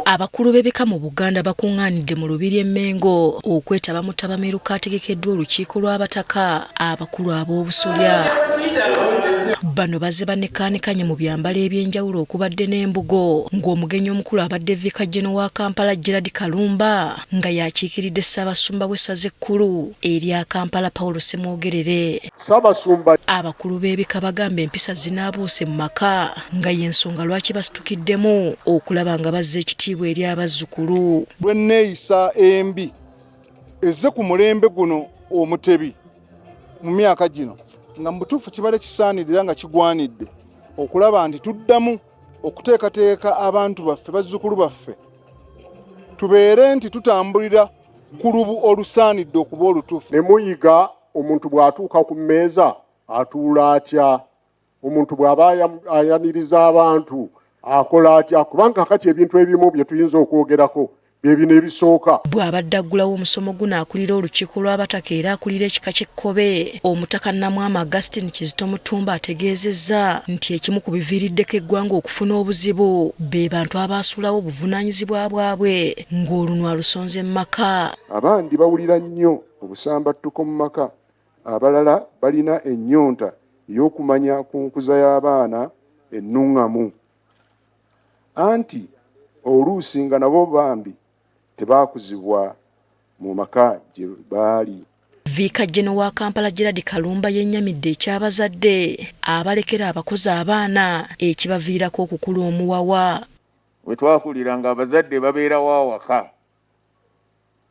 Abakulu b'ebika mu Buganda bakungaanidde mu Lubiri e Mengo okwetaba mu ttabamiru kaategekeddwa olukiiko lw'abataka abakulu ab'obusolya. Bano bazze bannekaanikanye mu byambalo eby'enjawulo okubadde n'embugo ng'omugenyi omukulu abadde Vicar General wa Kampala Gerald Kalumba nga yakiikiridde Ssaabasumba w'essaza ekkulu erya Kampala Paul Ssemwogerere. Abakulu b'ebika bagamba empisa zinaabuuse mu maka nga y'ensonga lwaki basitukiddemu okulaba nga bazza ekitiibwa eri abazzukulu. Lw'enneeyisa embi ezze ku mulembe guno omutebi mu myaka gino nga mutuufu kibale kisaanirira nga kigwanidde okulaba nti tuddamu okuteekateeka abantu baffe bazzukulu baffe tubeere nti tutambulira ku lubu olusaanidde okuba olutuufu. Ne muyiga omuntu bw'atuuka ku mmeeza atuula atya, omuntu bw'aba ayaniriza abantu akola atya, kubanga kati ebintu ebimu bye tuyinza okwogerako bino ebisooka. Bw'abadde aggulawo omusomo guno akulira olukiiko lw'abataka era akulira ekika ky'Ekkobe, omutaka Namwama Augustine Kizito Mutumba ategeezezza nti ekimu ku biviiriddeko eggwanga okufuna obuzibu be bantu abaasuulawo obuvunaanyizibwa bwabwe ng'olunwa lusonze mu maka. Abandi bawulira nnyo obusambattuko mu maka, abalala balina ennyonta y'okumanya ku nkuza y'abaana ennuŋŋamu, anti oluusi nga nabo bambi tebaakuzibwa mu maka gye baali. Vicar General wa Kampala Gerald Kalumba yennyamidde ekyabazadde abalekera abakozi abaana ekibaviirako okukula omuwawa. Bwe twakulira nga abazadde babeerawo awaka,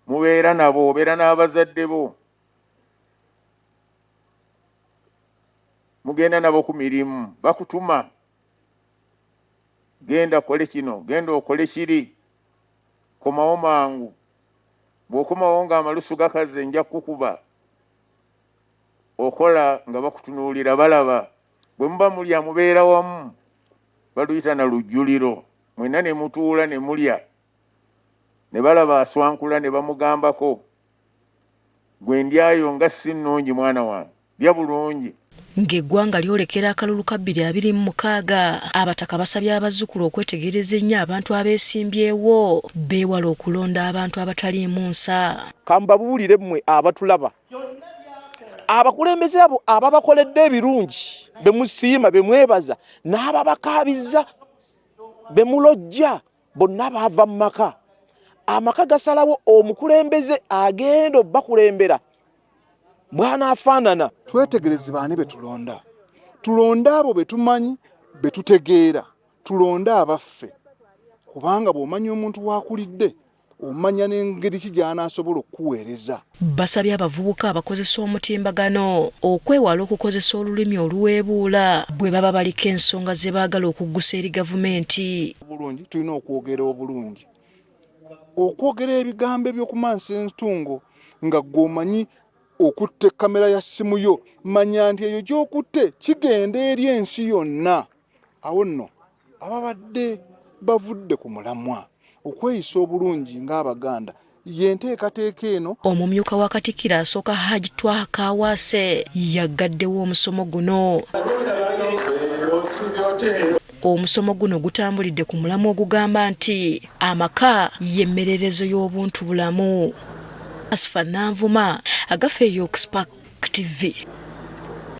mubeera nabo, obeera n'abazadde bo, mugenda nabo ku mirimu, bakutuma genda kole kino, genda okole kiri, komawo mangu. Bw'okomawo ng'amalusu gakaze nja kukuba. Okola nga bakutunuulira balaba. Bwe muba mulya mubeera wamu, baluyita na lujjuliro. Mwenna ne mutuula ne mulya. Ne balaba aswankula ne bamugambako. Gwe ndyayo nga si nnungi mwana wange, lya bulungi. Ng'eggwanga lyolekera akalulu ka 2026, abataka basabye abazzukulu okwetegereza ennyo abantu abeesimbyewo beewala okulonda abantu abataliimu nsa. Kambabuulire mmwe abatulaba, abakulembeze abo ababakoledde ebirungi be musiima be mwebaza n'ababakaabizza be mulojja bonna baava mu maka. Amaka gasalawo omukulembeze agenda obbakulembera bw'anaafaanana. Twetegereze baani be tulonda. Tulonda abo be tumanyi be tutegeera. Tulonda abaffe. Kubanga bw'omanya omuntu w'akulidde omanya n'engeri ki gy'anaasobola okukuweereza. Basabye abavubuka abakozesa omutimbagano okwewala okukozesa olulimi oluweebuula bwe baba baliko ensonga ze baagala okuggusa eri gavumenti. Bulungi tulina okwogera obulungi. Okwogera ebigambo eby'okumansa entungo nga gw'omanyi okutte kamera ya simu yo, manya nti eyo gy'okutte kigenda eri ensi yonna. Awo nno ababadde bavudde ku mulamwa okweyisa obulungi ng'Abaganda y'enteekateeka eno. Omumyuka wa Katikkiro asooka Hajji Twaha Kaawaase yaggaddewo omusomo guno. Omusomo guno gutambulidde ku mulamwa ogugamba nti amaka y'emmererezo y'obuntu bulamu. Asfa Nanvuma, Agafeeyo Spark TV.